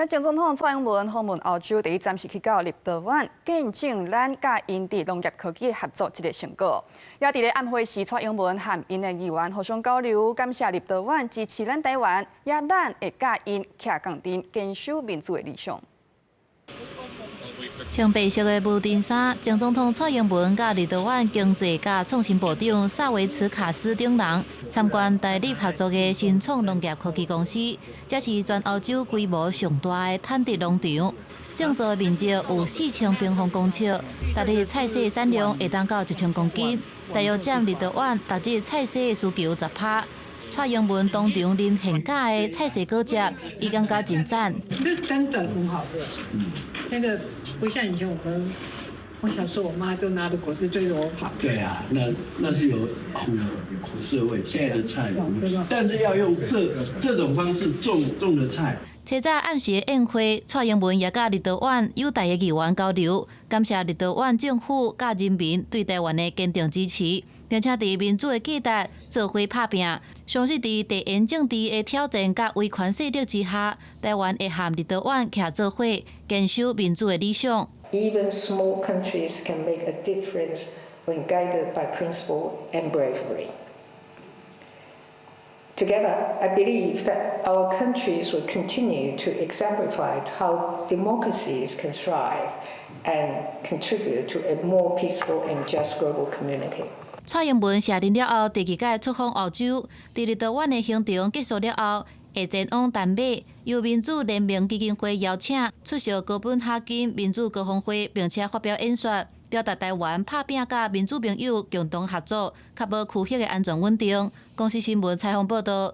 前总统蔡英文访问澳洲，第一站是去到立陶宛，见证咱甲因伫农业科技合作一个成果。也伫咧暗会时，蔡英文和因的议员互相交流，感谢立陶宛支持咱台湾，也咱会甲因徛共阵，坚守民主的理想。 穿白色的无尘衫，前总统蔡英文甲立陶宛经济甲创新部长萨维茨卡斯等人参观台立合作的新创农业科技公司，这是全澳洲规模上大的产地农场。种植面积有4000平方公尺，逐日菜色产量会当到1000公斤，大约占立陶宛逐日菜色的需求10%。 蔡英文当场啉现榨的菜色果汁，伊感觉真赞。这真的很好喝，那个不像以前我小时候我妈都拿着果汁追着我跑。对啊，那是有苦涩味。现在的菜，但是要用这种方式种的菜。 车早暗时宴会，蔡英文也甲立陶宛友台的议员交流，感谢立陶宛政府甲人民对台湾的坚定支持，并且伫民主的价值做伙拍拼。相信伫地缘政治的挑战甲威权势力之下，台湾会和立陶宛徛做伙，坚守民主的理想。 Even small countries can make a difference when guided by principle and bravery. Together, I believe that our countries will continue to exemplify how democracies can thrive and contribute to a more peaceful and just global community. 蔡英文卸任了后，第二届出访澳洲，伫立陶宛的行程结束了后，会前往丹麦，由民主联盟基金会邀请出席哥本哈根民主高峰会，并且发表演说，表达台湾拍拼甲民主朋友共同合作，确保区域的安全稳定。公司新闻采访报道。